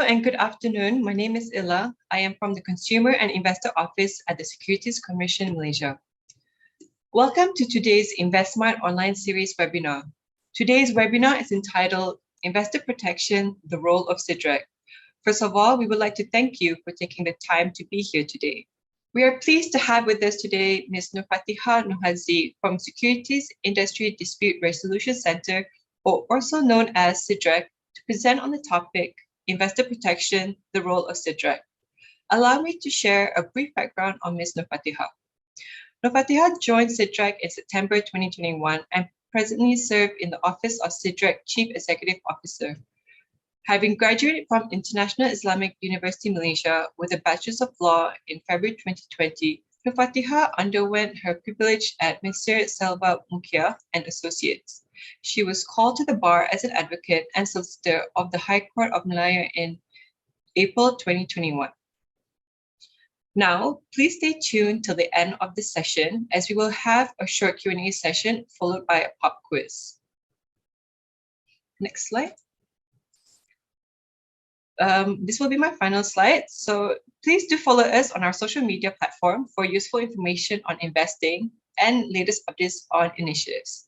and good afternoon. My name is Illa. I am from the Consumer and Investor Office at the Securities Commission Malaysia. Welcome to today's InvestSmart Online Series webinar. Today's webinar is entitled Investor Protection, the Role of SIDREC. First of all, we would like to thank you for taking the time to be here today. We are pleased to have with us today Ms. Nurfatiha Nuhazi from Securities Industry Dispute Resolution Center, or also known as SIDREC, to present on the topic Investor Protection, the Role of SIDREC. Allow me to share a brief background on Ms. Nurfatiha. Nurfatiha joined SIDREC in September 2021 and presently serves in the Office of SIDREC Chief Executive Officer. Having graduated from International Islamic University Malaysia with a Bachelor's of Law in February 2020, Nurfatiha underwent her privilege at Mr. Selva Mukia and Associates. She was called to the bar as an advocate and solicitor of the High Court of Malaya in April 2021. Now, please stay tuned till the end of this session as we will have a short Q&A session followed by a pop quiz. Next slide. This will be my final slide. So please do follow us on our social media platform for useful information on investing and latest updates on initiatives.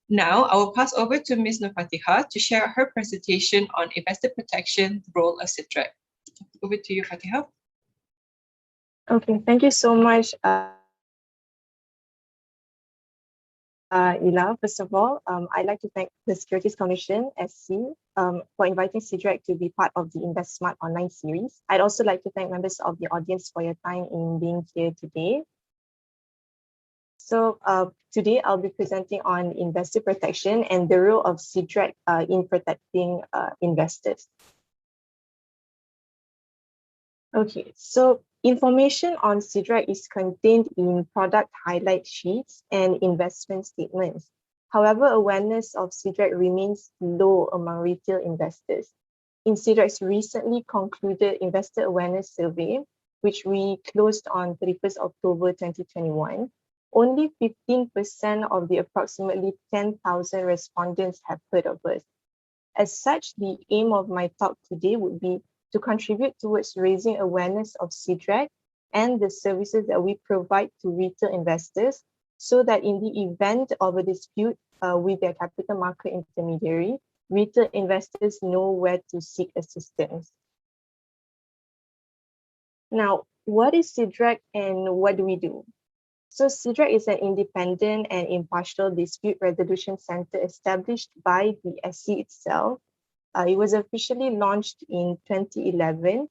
Now, I will pass over to Ms. Nurfatiha to share her presentation on investor protection, the role of SIDREC. Over to you, Fatiha. Okay, thank you so much, Ila. First of all, I'd like to thank the Securities Commission, SC, for inviting SIDREC to be part of the InvestSmart Online Series. I'd also like to thank members of the audience for your time in being here today. So today I'll be presenting on investor protection and the role of SIDREC in protecting investors. Okay, so information on SIDREC is contained in product highlight sheets and investment statements. However, awareness of SIDREC remains low among retail investors. In SIDREC's recently concluded Investor Awareness Survey, which we closed on 31st October 2021, only 15% of the approximately 10,000 respondents have heard of us. As such, the aim of my talk today would be to contribute towards raising awareness of SIDREC and the services that we provide to retail investors so that in the event of a dispute with their capital market intermediary, retail investors know where to seek assistance. Now, what is SIDREC and what do we do? So SIDREC is an independent and impartial dispute resolution center established by the SC itself. It was officially launched in 2011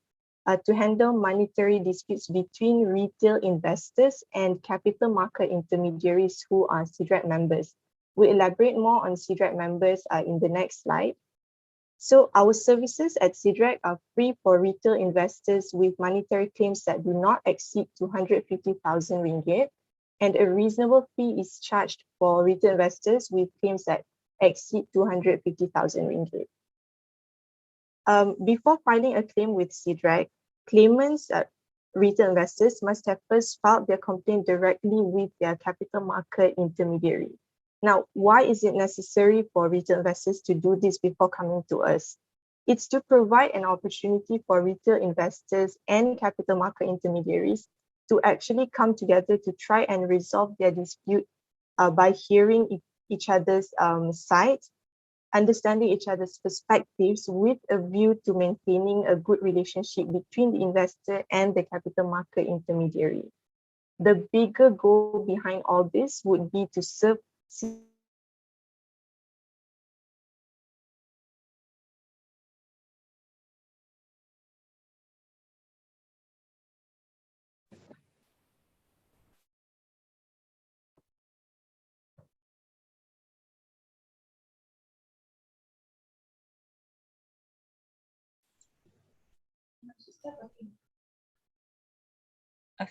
to handle monetary disputes between retail investors and capital market intermediaries who are SIDREC members. We'll elaborate more on SIDREC members in the next slide. So our services at SIDREC are free for retail investors with monetary claims that do not exceed 250,000 ringgit. And a reasonable fee is charged for retail investors with claims that exceed 250,000 ringgit. Before filing a claim with SIDREC, claimants, retail investors, must have first filed their complaint directly with their capital market intermediary. Now, why is it necessary for retail investors to do this before coming to us? It's to provide an opportunity for retail investors and capital market intermediaries to actually come together to try and resolve their dispute by hearing each other's sides, understanding each other's perspectives with a view to maintaining a good relationship between the investor and the capital market intermediary. The bigger goal behind all this would be to serve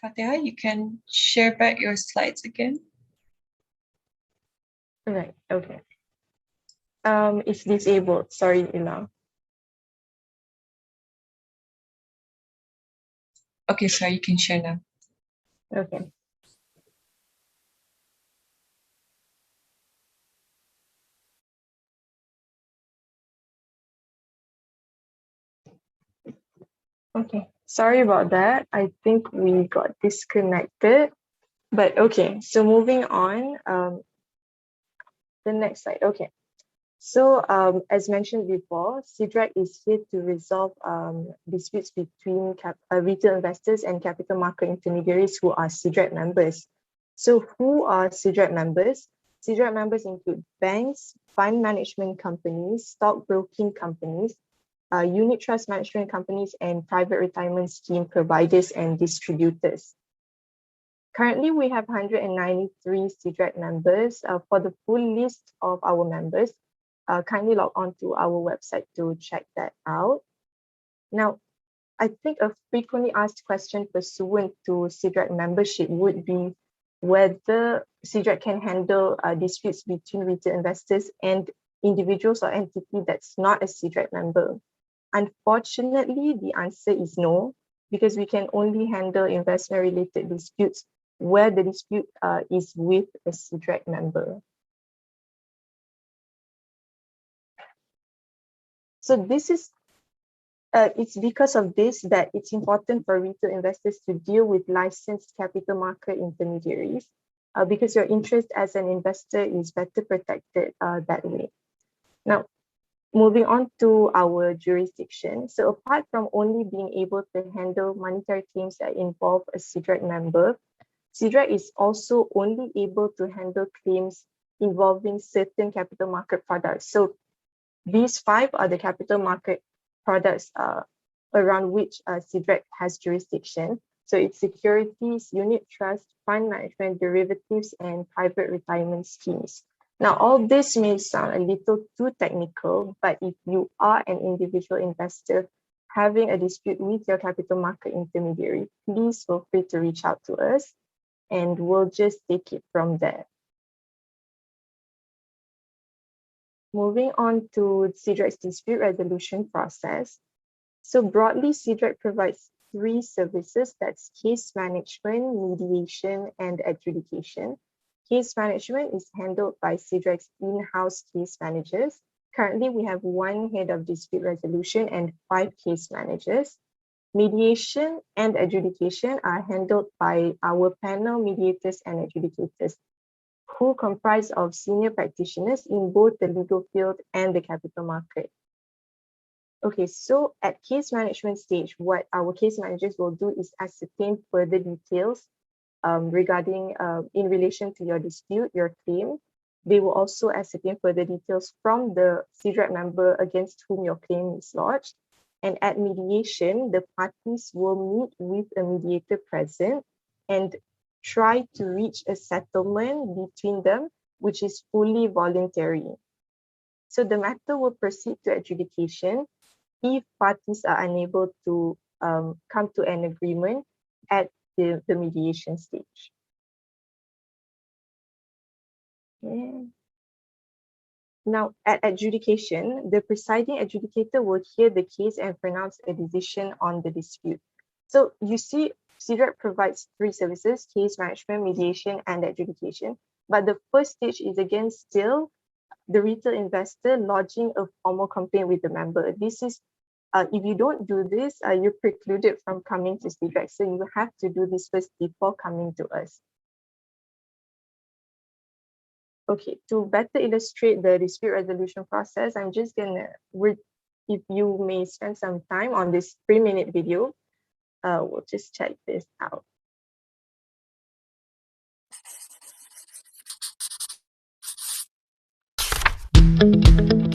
Fatiha, you can share back your slides again. Right, okay. It's disabled, sorry, Ila. Okay, so you can share now. Okay. Okay, sorry about that. I think we got disconnected. But okay, so moving on, the next slide. Okay, so as mentioned before, SIDREC is here to resolve disputes between retail investors and capital market intermediaries who are SIDREC members. So who are SIDREC members? SIDREC members include banks, fund management companies, stockbroking companies, unit trust management companies, and private retirement scheme providers and distributors. Currently, we have 193 SIDREC members. For the full list of our members, kindly log on to our website to check that out. Now, I think a frequently asked question pursuant to SIDREC membership would be whether SIDREC can handle disputes between retail investors and individuals or entity that's not a SIDREC member. Unfortunately, the answer is no, because we can only handle investment-related disputes where the dispute is with a SIDREC member. So this is, it's because of this that it's important for retail investors to deal with licensed capital market intermediaries, because your interest as an investor is better protected that way. Now, moving on to our jurisdiction. So apart from only being able to handle monetary claims that involve a SIDREC member, SIDREC is also only able to handle claims involving certain capital market products. So these 5 are the capital market products around which SIDREC has jurisdiction. So it's securities, unit trust, fund management, derivatives, and private retirement schemes. Now, all this may sound a little too technical, but if you are an individual investor having a dispute with your capital market intermediary, please feel free to reach out to us and we'll just take it from there. Moving on to SIDREC's dispute resolution process. So broadly, SIDREC provides 3 services, that's case management, mediation, and adjudication. Case management is handled by SIDREC's in-house case managers. Currently, we have 1 head of dispute resolution and 5 case managers. Mediation and adjudication are handled by our panel mediators and adjudicators, who comprise of senior practitioners in both the legal field and the capital market. Okay, so at case management stage, what our case managers will do is ascertain further details regarding in relation to your dispute, your claim. They will also ascertain further details from the SIDREC member against whom your claim is lodged. And at mediation, the parties will meet with a mediator present and try to reach a settlement between them, which is fully voluntary. So the matter will proceed to adjudication if parties are unable to come to an agreement at the mediation stage. Okay. Now, at adjudication, the presiding adjudicator will hear the case and pronounce a decision on the dispute. So you see, SIDREC provides 3 services: case management, mediation, and adjudication. But the first stage is again still the retail investor lodging a formal complaint with the member. This is, if you don't do this, you're precluded from coming to SIDREC. So you have to do this first before coming to us. Okay, to better illustrate the dispute resolution process, I'm just gonna, if you may spend some time on this 3-minute video, we'll just check this out.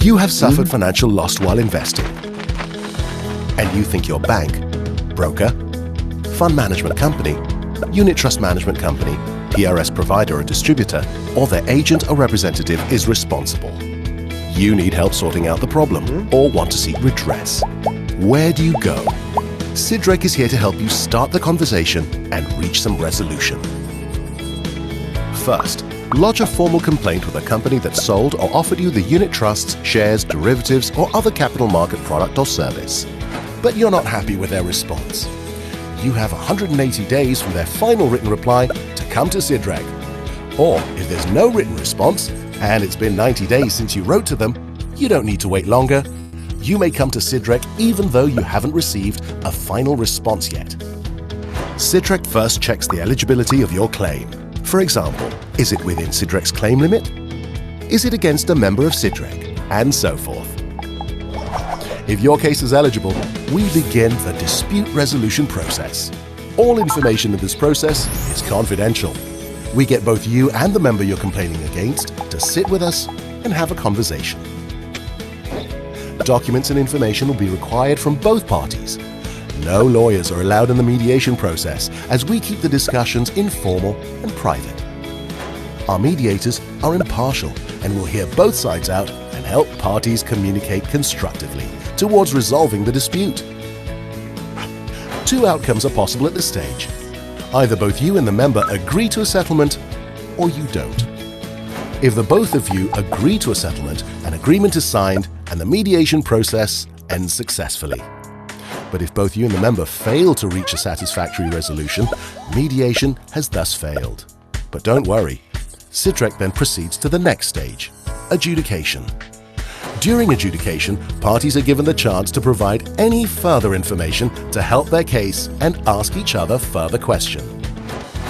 You have suffered financial loss while investing, and you think your bank, broker, fund management company, unit trust management company, PRS provider or distributor, or their agent or representative is responsible. You need help sorting out the problem or want to seek redress. Where do you go? SIDREC is here to help you start the conversation and reach some resolution. First, lodge a formal complaint with a company that sold or offered you the unit trusts, shares, derivatives, or other capital market product or service. But you're not happy with their response. You have 180 days from their final written reply to come to SIDREC. Or if there's no written response, and it's been 90 days since you wrote to them, you don't need to wait longer. you may come to SIDREC even though you haven't received a final response yet. SIDREC first checks the eligibility of your claim. For example, is it within SIDREC's claim limit? Is it against a member of SIDREC? And so forth. If your case is eligible, we begin the dispute resolution process. All information in this process is confidential. We get both you and the member you're complaining against to sit with us and have a conversation. Documents and information will be required from both parties. No lawyers are allowed in the mediation process, as we keep the discussions informal and private. Our mediators are impartial and will hear both sides out and help parties communicate constructively towards resolving the dispute. Two outcomes are possible at this stage. Either both you and the member agree to a settlement, or you don't. If the both of you agree to a settlement, an agreement is signed and the mediation process ends successfully. But if both you and the member fail to reach a satisfactory resolution, mediation has thus failed. But don't worry, SIDREC then proceeds to the next stage, adjudication. During adjudication, parties are given the chance to provide any further information to help their case and ask each other further questions.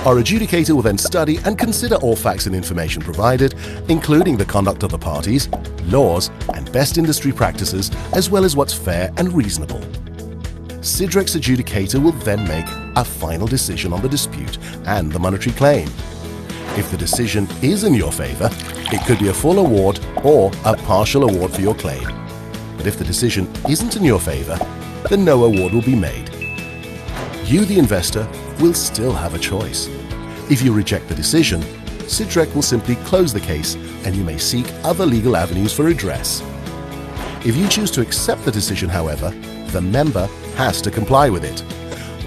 Our adjudicator will then study and consider all facts and information provided, including the conduct of the parties, laws, and best industry practices, as well as what's fair and reasonable. SIDREC's adjudicator will then make a final decision on the dispute and the monetary claim. If the decision is in your favor, it could be a full award or a partial award for your claim. But if the decision isn't in your favor, then no award will be made. You, the investor, will still have a choice. If you reject the decision, SIDREC will simply close the case and you may seek other legal avenues for redress. If you choose to accept the decision, however, the member has to comply with it.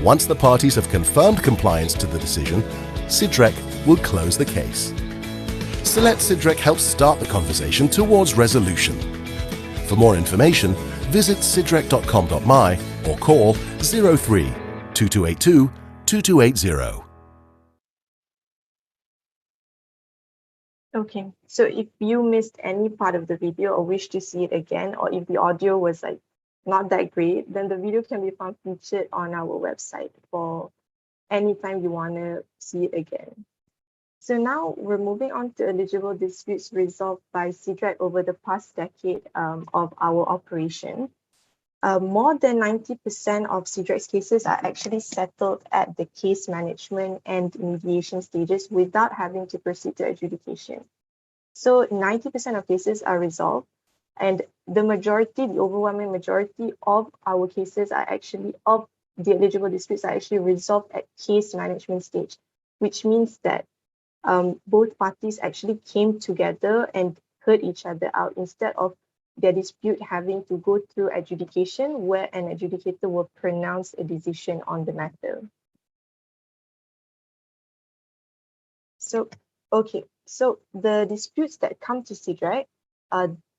Once the parties have confirmed compliance to the decision, SIDREC will close the case. So let SIDREC help start the conversation towards resolution. For more information, visit sidrec.com.my or call 03 2282 2280. Okay, so if you missed any part of the video or wish to see it again, or if the audio was not that great, then the video can be found featured on our website for anytime you want to see it again. So now we're moving on to eligible disputes resolved by SIDREC over the past decade of our operation. More than 90% of SIDREC's cases are actually settled at the case management and mediation stages without having to proceed to adjudication. So 90% of cases are resolved, and the overwhelming majority of our cases are actually, of the eligible disputes are actually resolved at case management stage, which means that both parties actually came together and heard each other out instead of their dispute having to go through adjudication, where an adjudicator will pronounce a decision on the matter. So the disputes that come to SIDREC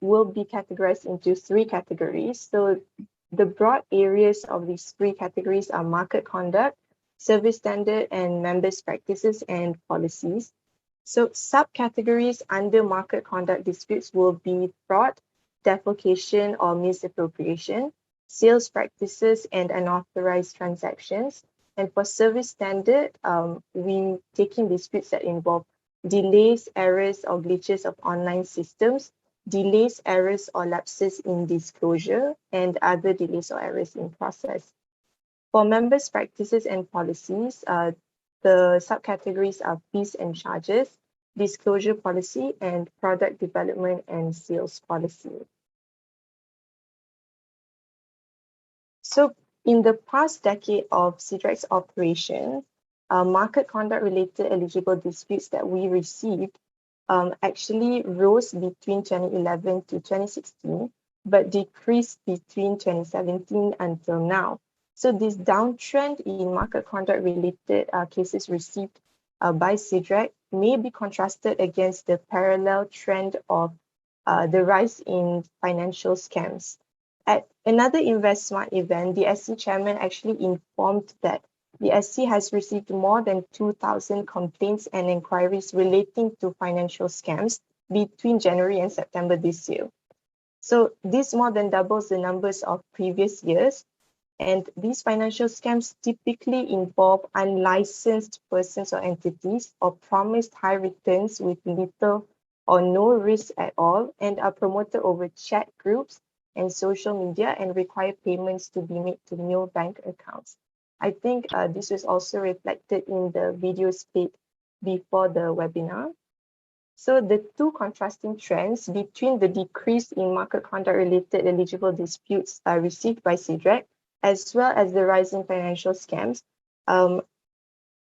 will be categorized into three categories. So the broad areas of these three categories are market conduct, service standard, and members' practices and policies. So subcategories under market conduct disputes will be fraud, defalcation or misappropriation, sales practices, and unauthorized transactions. And for service standard, we take in disputes that involve delays, errors, or glitches of online systems, delays, errors, or lapses in disclosure, and other delays or errors in process. For members' practices and policies, the subcategories are fees and charges, disclosure policy, and product development and sales policy. So in the past decade of SIDREC's operation, market conduct related eligible disputes that we received actually rose between 2011 to 2016, but decreased between 2017 until now. So this downtrend in market conduct related cases received by SIDREC may be contrasted against the parallel trend of the rise in financial scams. At another InvestSmart event, the SC chairman actually informed that the SC has received more than 2,000 complaints and inquiries relating to financial scams between January and September this year. So this more than doubles the numbers of previous years. And these financial scams typically involve unlicensed persons or entities or promised high returns with little or no risk at all and are promoted over chat groups and social media and require payments to be made to new bank accounts. I think this was also reflected in the videos played before the webinar. So the two contrasting trends between the decrease in market conduct related eligible disputes received by SIDREC, as well as the rise in financial scams,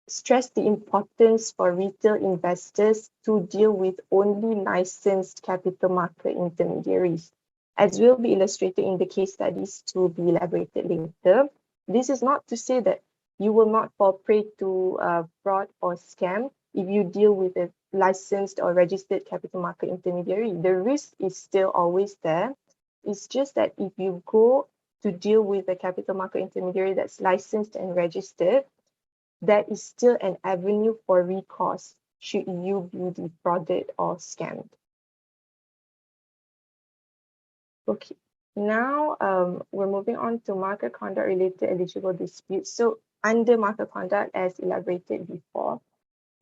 stress the importance for retail investors to deal with only licensed capital market intermediaries. As will be illustrated in the case studies to be elaborated later, this is not to say that you will not fall prey to fraud or scam if you deal with a licensed or registered capital market intermediary. The risk is still always there. It's just that if you go to deal with a capital market intermediary that's licensed and registered, that is still an avenue for recourse should you be defrauded or scammed. Okay, now we're moving on to market conduct related eligible disputes. So under market conduct, as elaborated before,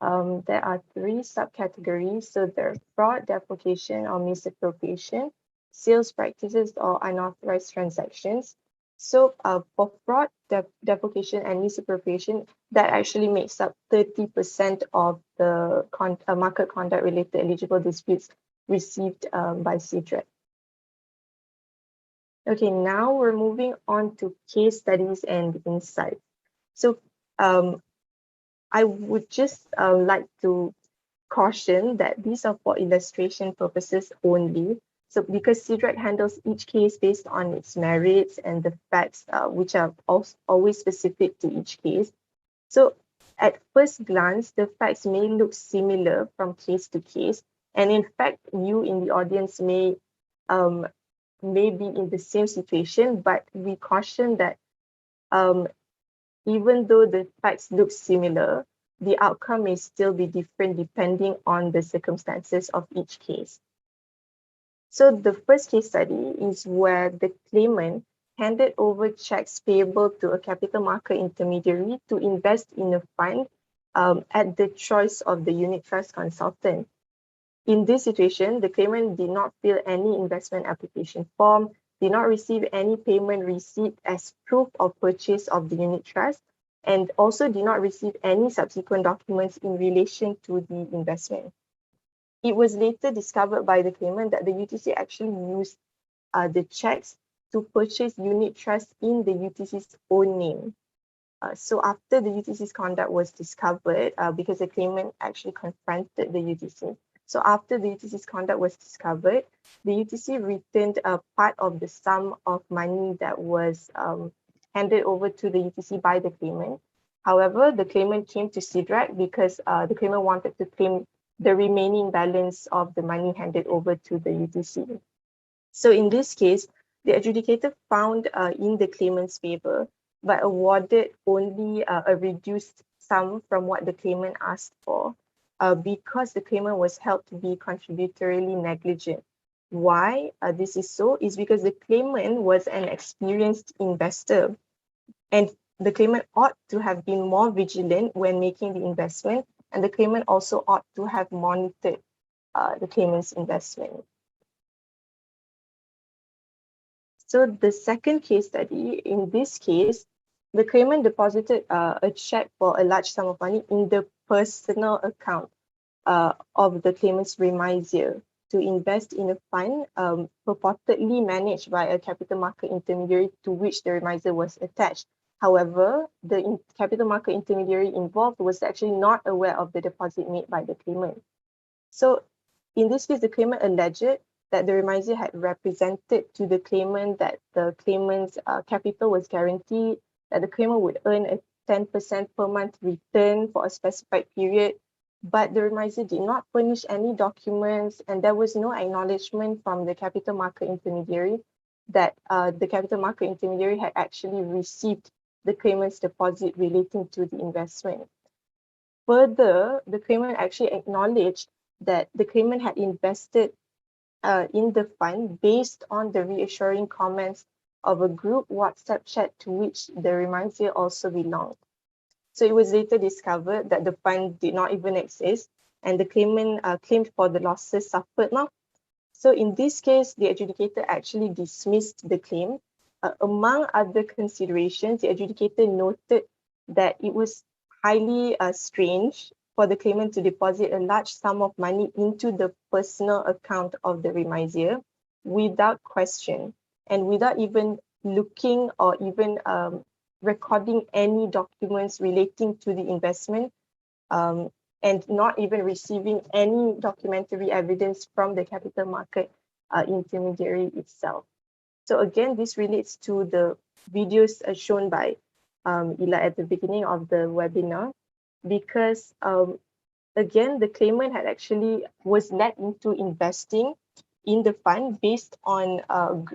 there are three subcategories. So there's fraud, defalcation, or misappropriation, sales practices or unauthorized transactions. So for fraud, defalcation, and misappropriation, that actually makes up 30% of the market conduct related eligible disputes received by SIDREC. Okay, now we're moving on to case studies and insights. So I would just like to caution that these are for illustration purposes only. So because SIDREC handles each case based on its merits and the facts which are always specific to each case. So at first glance, the facts may look similar from case to case. And in fact, you in the audience may be in the same situation, but we caution that even though the facts look similar, the outcome may still be different depending on the circumstances of each case. So the first case study is where the claimant handed over checks payable to a capital market intermediary to invest in a fund at the choice of the unit trust consultant. In this situation, the claimant did not fill any investment application form, did not receive any payment receipt as proof of purchase of the unit trust, and also did not receive any subsequent documents in relation to the investment. It was later discovered by the claimant that the UTC actually used the checks to purchase unit trust in the UTC's own name. So after the UTC's conduct was discovered, because the claimant actually confronted the UTC, so after the UTC's conduct was discovered, the UTC returned a part of the sum of money that was handed over to the UTC by the claimant. However, the claimant came to SIDREC because the claimant wanted to claim the remaining balance of the money handed over to the UTC. So in this case, the adjudicator found in the claimant's favor, but awarded only a reduced sum from what the claimant asked for. Because the claimant was held to be contributory negligent. Why this is so is because the claimant was an experienced investor, and the claimant ought to have been more vigilant when making the investment, and the claimant also ought to have monitored the claimant's investment. So the second case study, in this case, the claimant deposited a check for a large sum of money in the personal account of the claimant's remisier to invest in a fund purportedly managed by a capital market intermediary to which the remisier was attached. However, the capital market intermediary involved was actually not aware of the deposit made by the claimant. So in this case, the claimant alleged that the remisier had represented to the claimant that the claimant's capital was guaranteed, that the claimant would earn a 10% per month return for a specified period, but the remisier did not furnish any documents, and there was no acknowledgement from the capital market intermediary that the capital market intermediary had actually received the claimant's deposit relating to the investment. Further, the claimant actually acknowledged that the claimant had invested in the fund based on the reassuring comments of a group WhatsApp chat to which the reminder also belonged. So it was later discovered that the fund did not even exist, and the claimant claimed for the losses suffered now. So in this case, the adjudicator actually dismissed the claim. Among other considerations, the adjudicator noted that it was highly strange for the claimant to deposit a large sum of money into the personal account of the remisier without question and without even looking or even recording any documents relating to the investment, and not even receiving any documentary evidence from the capital market intermediary itself. So again, this relates to the videos shown by Ila at the beginning of the webinar, because again, the claimant had actually was led into investing in the fund based on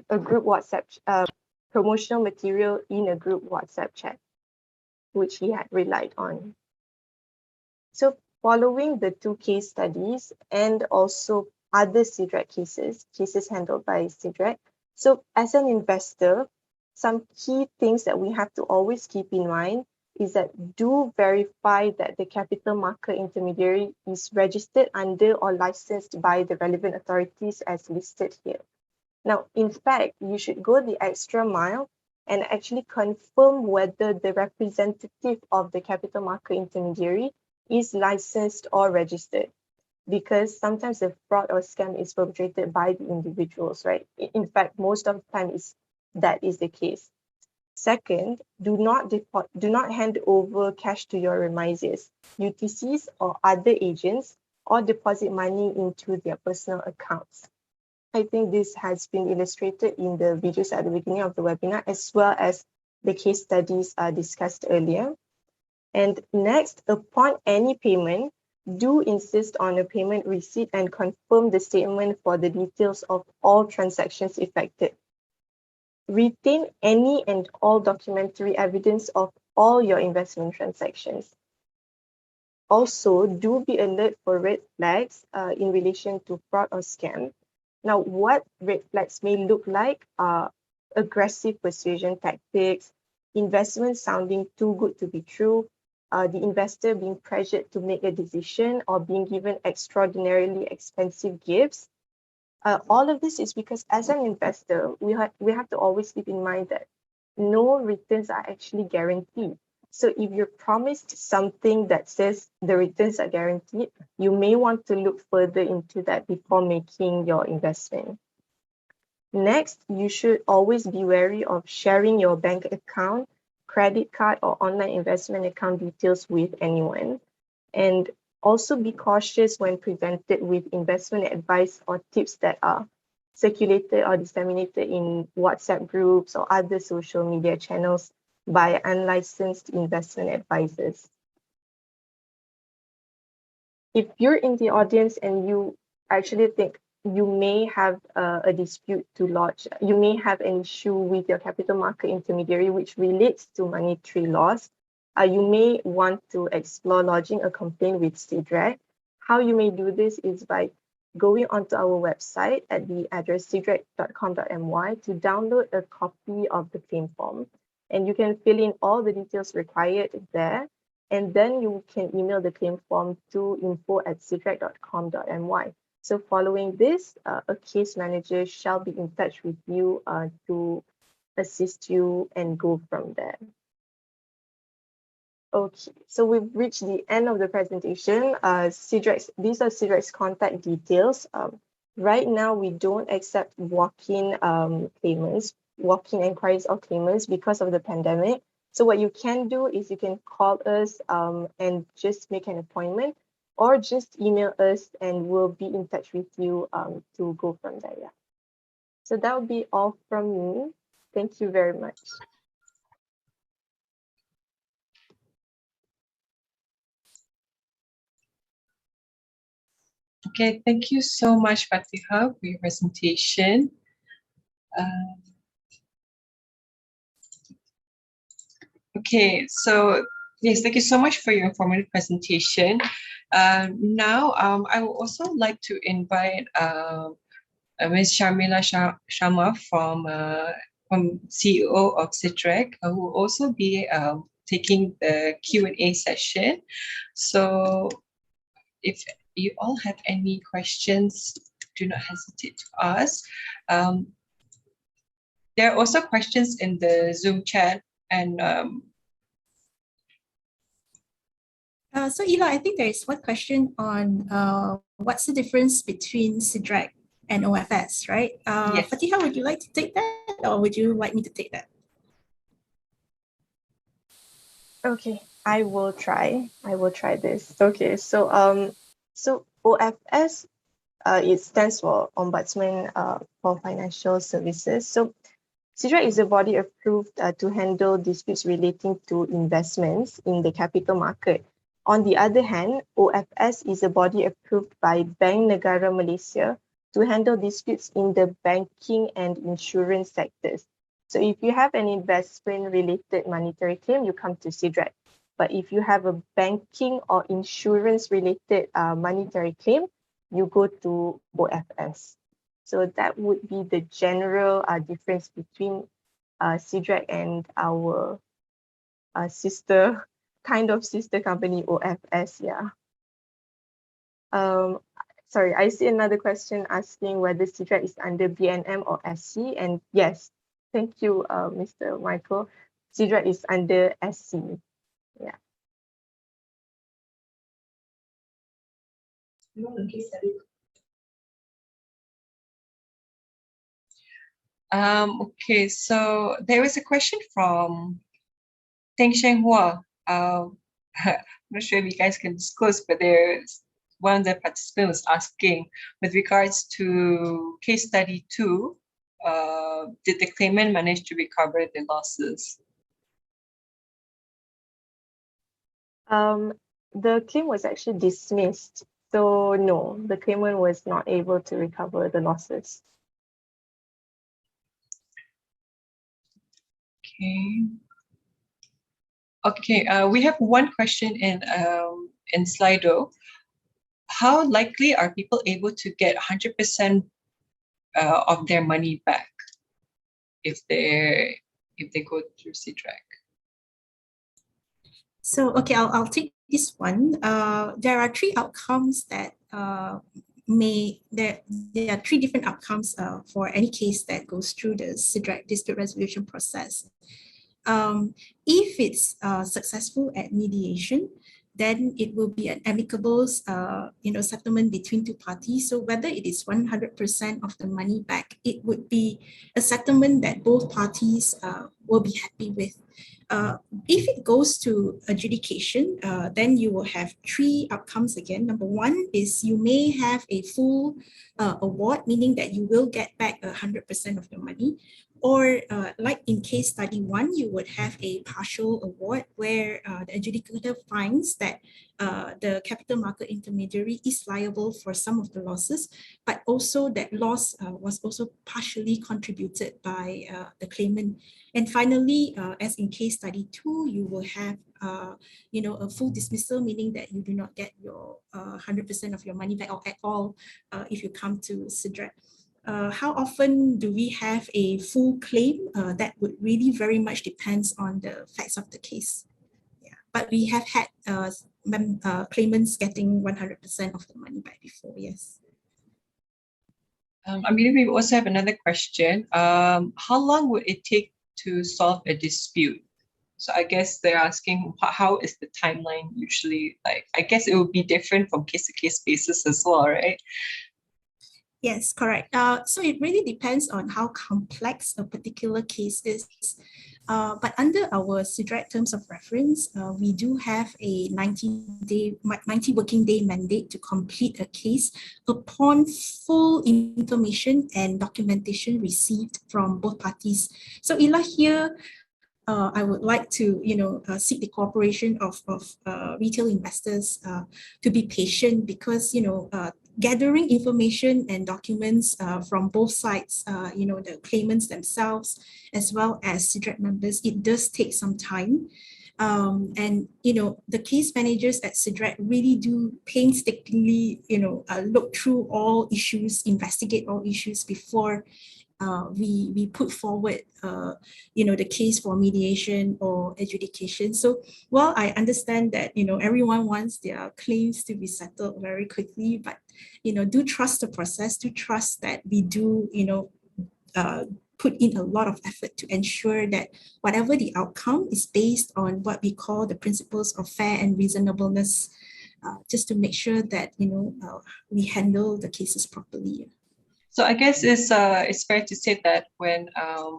a group WhatsApp promotional material in a group WhatsApp chat, which he had relied on. So following the two case studies and also other SIDREC cases handled by SIDREC. So as an investor, some key things that we have to always keep in mind is that do verify that the capital market intermediary is registered under or licensed by the relevant authorities as listed here. Now, in fact, you should go the extra mile and actually confirm whether the representative of the capital market intermediary is licensed or registered, because sometimes the fraud or scam is perpetrated by the individuals, right? In fact, most of the time that is the case. Second, do not hand over cash to your remisiers, UTCs or other agents, or deposit money into their personal accounts. I think this has been illustrated in the videos at the beginning of the webinar, as well as the case studies discussed earlier. And next, upon any payment, do insist on a payment receipt and confirm the statement for the details of all transactions effected. Retain any and all documentary evidence of all your investment transactions. Also, do be alert for red flags in relation to fraud or scam. Now, what red flags may look like are aggressive persuasion tactics, investment sounding too good to be true, the investor being pressured to make a decision or being given extraordinarily expensive gifts. All of this is because as an investor, we have to always keep in mind that no returns are actually guaranteed. So if you're promised something that says the returns are guaranteed, you may want to look further into that before making your investment. Next, you should always be wary of sharing your bank account, credit card, or online investment account details with anyone. And also be cautious when presented with investment advice or tips that are circulated or disseminated in WhatsApp groups or other social media channels by unlicensed investment advisors. If you're in the audience and you actually think you may have a dispute to lodge, you may have an issue with your capital market intermediary which relates to monetary loss, you may want to explore lodging a complaint with SIDREC. How you may do this is by going onto our website at the address sidrec.com.my to download a copy of the claim form. And you can fill in all the details required there. And then you can email the claim form to info@sidrec.com.my. So following this, a case manager shall be in touch with you to assist you and go from there. Okay, so we've reached the end of the presentation. These are SIDREC's contact details. Right now, we don't accept walk-in claimants, walk-in inquiries or claimants because of the pandemic. So what you can do is you can call us and just make an appointment, or just email us and we'll be in touch with you to go from there. Yeah. So that would be all from me. Thank you very much. Okay, thank you so much, Fatiha, for your presentation. Okay, so yes, thank you so much for your informative presentation. Now, I would also like to invite Ms. Sharmila Sharma from CEO of SIDREC, who will also be taking the Q&A session. So if you all have any questions, do not hesitate to ask. There are also questions in the Zoom chat, and so Ela, I think there is one question on what's the difference between SIDREC and OFS, right? Yes. Fatiha, would you like to take that, or would you like me to take that? Okay, I will try this. Okay, so OFS, it stands for Ombudsman for Financial Services. So SIDREC is a body approved to handle disputes relating to investments in the capital market. On the other hand, OFS is a body approved by Bank Negara Malaysia to handle disputes in the banking and insurance sectors. So if you have an investment-related monetary claim, you come to SIDREC. But if you have a banking or insurance-related monetary claim, you go to OFS. So that would be the general difference between SIDREC and our sister company, OFS, yeah. Sorry, I see another question asking whether SIDREC is under BNM or SC, and yes, thank you, Mr. Michael. SIDREC is under SC, yeah. Okay, so there is a question from Teng Sheng Hua. I'm not sure if you guys can disclose, but there's one of the participants was asking with regards to case study 2, did the claimant manage to recover the losses? The claim was actually dismissed. So no, the claimant was not able to recover the losses. Okay, we have one question in Slido. How likely are people able to get 100% of their money back if they go through SIDREC? So, okay, I'll take this one. There are 3 outcomes that there are 3 different outcomes for any case that goes through the SIDREC dispute resolution process. If it's successful at mediation, then it will be an amicable settlement between 2 parties. So whether it is 100% of the money back, it would be a settlement that both parties will be happy with. If it goes to adjudication, then you will have 3 outcomes again. Number 1 is you may have a full award, meaning that you will get back 100% of your money. Or like in case study 1, you would have a partial award where the adjudicator finds that the capital market intermediary is liable for some of the losses, but also that loss was also partially contributed by the claimant. And finally, as in case study 2, you will have a full dismissal, meaning that you do not get your 100% of your money back or at all if you come to SIDREC. How often do we have a full claim? That would really very much depends on the facts of the case. Yeah, but we have had claimants getting 100% of the money back before, yes. I mean, we also have another question. How long would it take to solve a dispute? So I guess they're asking how is the timeline usually like? I guess it would be different from case-to-case basis as well, right? Yes, correct. So it really depends on how complex a particular case is. But under our SIDREC terms of reference, we do have a 90 working day mandate to complete a case upon full information and documentation received from both parties. So Ila, here, I would like to, seek the cooperation of retail investors to be patient because, gathering information and documents from both sides, the claimants themselves, as well as SIDREC members, it does take some time. And, the case managers at SIDREC really do painstakingly, look through all issues, investigate all issues before we put forward, the case for mediation or adjudication. So while I understand that, everyone wants their claims to be settled very quickly, but, do trust the process, do trust that we do, put in a lot of effort to ensure that whatever the outcome is based on what we call the principles of fair and reasonableness, just to make sure that, we handle the cases properly. So I guess it's fair to say that when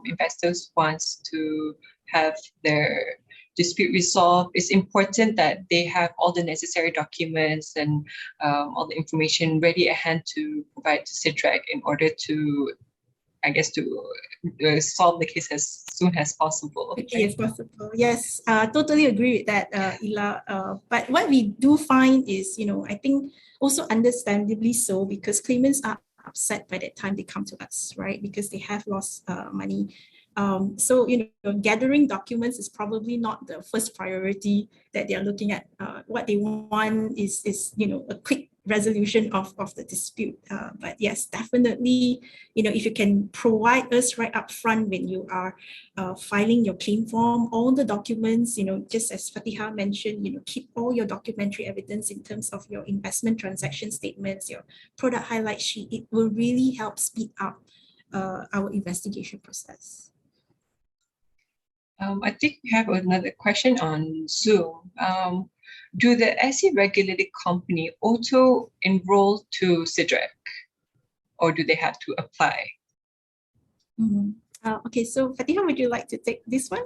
investors wants to have their dispute resolved, it's important that they have all the necessary documents and all the information ready at hand to provide to SIDREC in order to, I guess, to solve the case as soon as possible. Okay, as possible. Yes, totally agree with that, Ila. But what we do find is, I think also understandably so, because claimants are upset by that time they come to us, right? Because they have lost money. So, gathering documents is probably not the first priority that they're looking at. What they want is a quick resolution of the dispute. But yes, definitely, if you can provide us right up front when you are filing your claim form, all the documents, just as Fatiha mentioned, keep all your documentary evidence in terms of your investment transaction statements, your product highlight sheet. It will really help speed up our investigation process. I think we have another question on Zoom. Do the SE regulated company auto enroll to SIDREC, or do they have to apply? Okay, so Fatiha, would you like to take this one?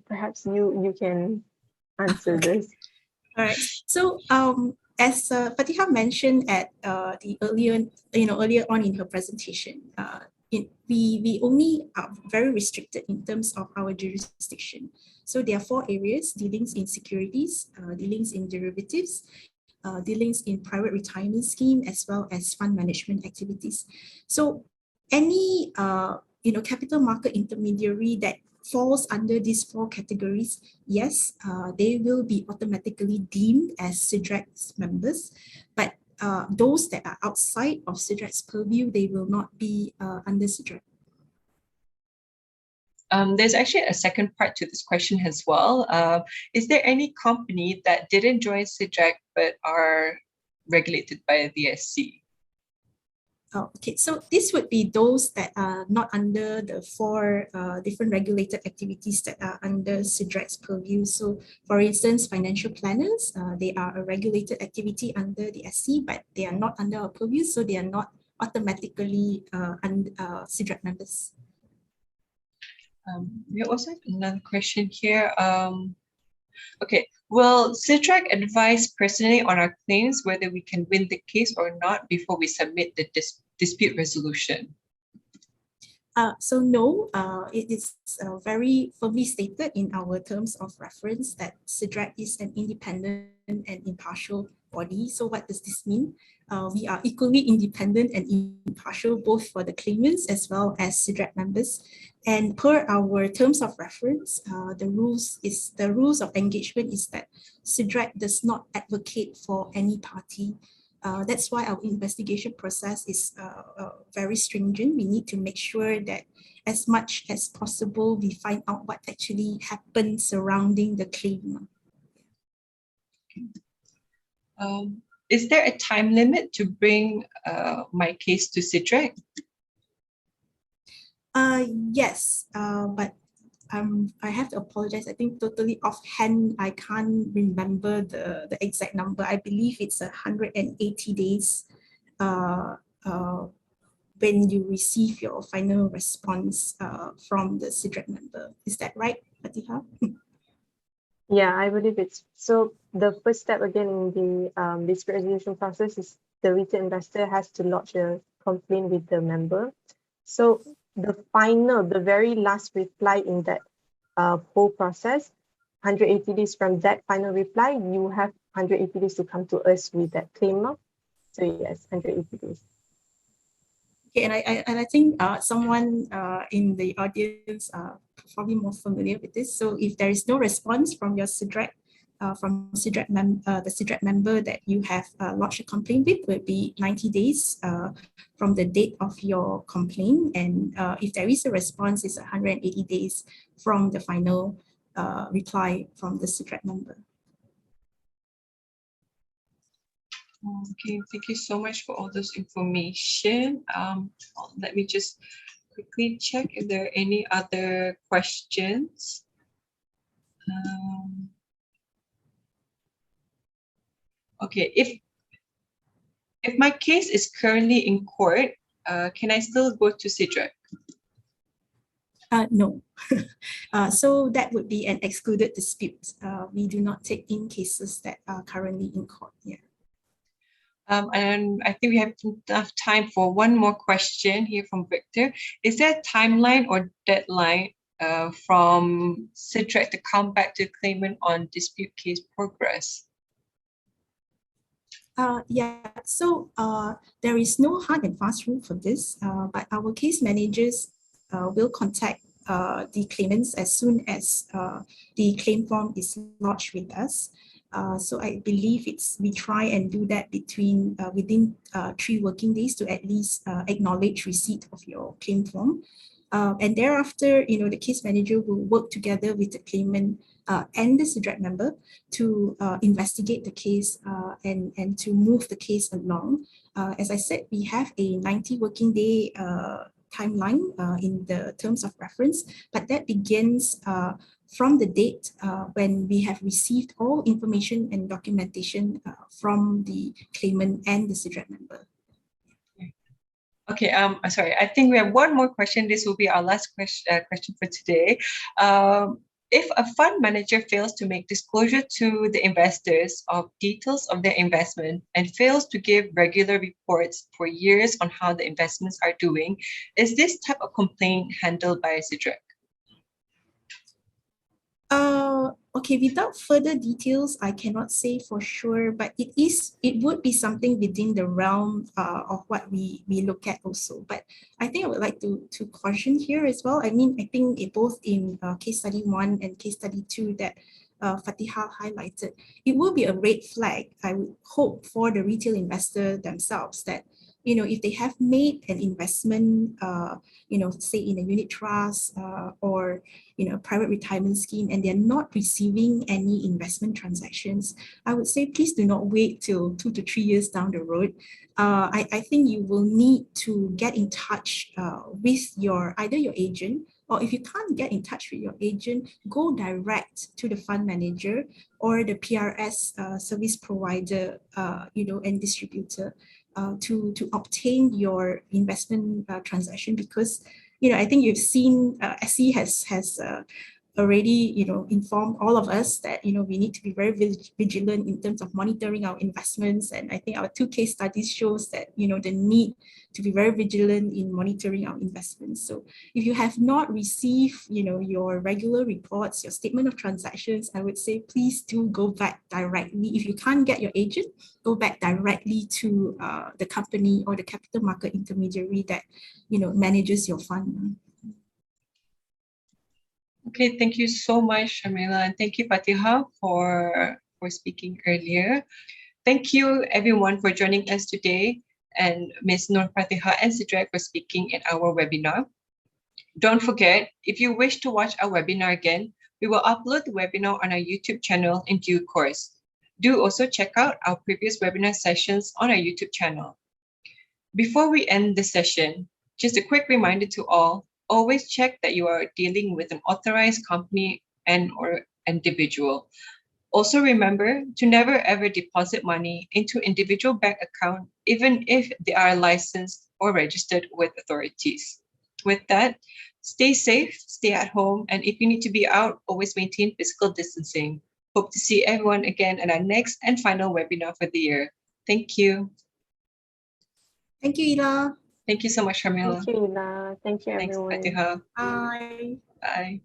Perhaps you can answer this. All right. So as Fatiha mentioned at the earlier on in her presentation, we only are very restricted in terms of our jurisdiction. So there are 4 areas: dealings in securities, dealings in derivatives, dealings in private retirement scheme, as well as fund management activities. So any capital market intermediary that falls under these 4 categories, yes, they will be automatically deemed as SIDREC's members, but those that are outside of SIDREC's purview, they will not be under SIDREC. There's actually a second part to this question as well. Is there any company that didn't join SIDREC but are regulated by the SC? Okay, so this would be those that are not under the 4 different regulated activities that are under SIDREC's purview. So for instance, financial planners, they are a regulated activity under the SC, but they are not under our purview, so they are not automatically SIDREC members. We also have another question here. Okay, will SIDREC advise personally on our claims whether we can win the case or not before we submit the dispute resolution? So no, it is very firmly stated in our terms of reference that SIDREC is an independent and impartial body. So what does this mean? We are equally independent and impartial both for the claimants as well as SIDREC members. And per our terms of reference, the rules of engagement is that SIDREC does not advocate for any party. That's why our investigation process is very stringent. We need to make sure that as much as possible, we find out what actually happened surrounding the claim. Is there a time limit to bring my case to SIDREC? Yes, but I have to apologize. I think totally offhand, I can't remember the exact number. I believe it's 180 days when you receive your final response from the SIDREC member. Is that right, Fatiha? Yeah, I believe it's so. The first step again in the dispute resolution process is the retail investor has to lodge a complaint with the member. So the very last reply in that whole process, 180 days from that final reply, you have 180 days to come to us with that claim. So yes, 180 days. Okay, and I think someone in the audience probably more familiar with this. So if there is no response from your SIDREC, the SIDREC member that you have lodged a complaint with, will be 90 days from the date of your complaint. And if there is a response, it's 180 days from the final reply from the SIDREC member. Okay, thank you so much for all this information. Let me just quickly check if there are any other questions. Okay, if my case is currently in court, can I still go to SIDREC? No. So that would be an excluded dispute. We do not take in cases that are currently in court. Yeah. And I think we have enough time for one more question here from Victor. Is there a timeline or deadline from SIDREC to come back to claimant on dispute case progress? Yeah, so there is no hard and fast rule for this, but our case managers will contact the claimants as soon as the claim form is lodged with us. So I believe we try and do that within 3 working days to at least acknowledge receipt of your claim form. And thereafter, the case manager will work together with the claimant and the SIDREC member to investigate the case and to move the case along. As I said, we have a 90 working day timeline in the terms of reference, but that begins from the date when we have received all information and documentation from the claimant and the SIDREC member. Okay, sorry, I think we have one more question. This will be our last question for today. If a fund manager fails to make disclosure to the investors of details of their investment and fails to give regular reports for years on how the investments are doing, is this type of complaint handled by SIDREC? Okay, without further details, I cannot say for sure, but it would be something within the realm of what we look at also. But I think I would like to caution here as well. I mean, I think both in case study 1 and case study 2 that Fatiha highlighted, it will be a red flag, I would hope, for the retail investor themselves that, if they have made an investment, say in a unit trust or, a private retirement scheme, and they're not receiving any investment transactions, I would say, please do not wait till 2 to 3 years down the road. I think you will need to get in touch with either your agent, or if you can't get in touch with your agent, go direct to the fund manager or the PRS service provider, and distributor to obtain your investment transaction, because I think you've seen SE has already informed all of us that we need to be very vigilant in terms of monitoring our investments, and I think our 2 case studies shows that the need to be very vigilant in monitoring our investments. So if you have not received your regular reports, your statement of transactions, I would say please do go back directly. If you can't get your agent, go back directly to the company or the capital market intermediary that manages your fund. Okay, thank you so much, Shamila, and thank you, Fatiha, for speaking earlier. Thank you, everyone, for joining us today, and Ms. Nur Fatiha and SIDREC for speaking in our webinar. Don't forget, if you wish to watch our webinar again, we will upload the webinar on our YouTube channel in due course. Do also check out our previous webinar sessions on our YouTube channel. Before we end the session, just a quick reminder to all, always check that you are dealing with an authorized company and/or individual. Also remember to never ever deposit money into individual bank account, even if they are licensed or registered with authorities. With that, stay safe, stay at home, and if you need to be out, always maintain physical distancing. Hope to see everyone again at our next and final webinar for the year. Thank you. Thank you, Ila. Thank you so much, Shamila. Thank you, Ila. Thank you, Thanks, everyone. Fatiha. Bye. Bye.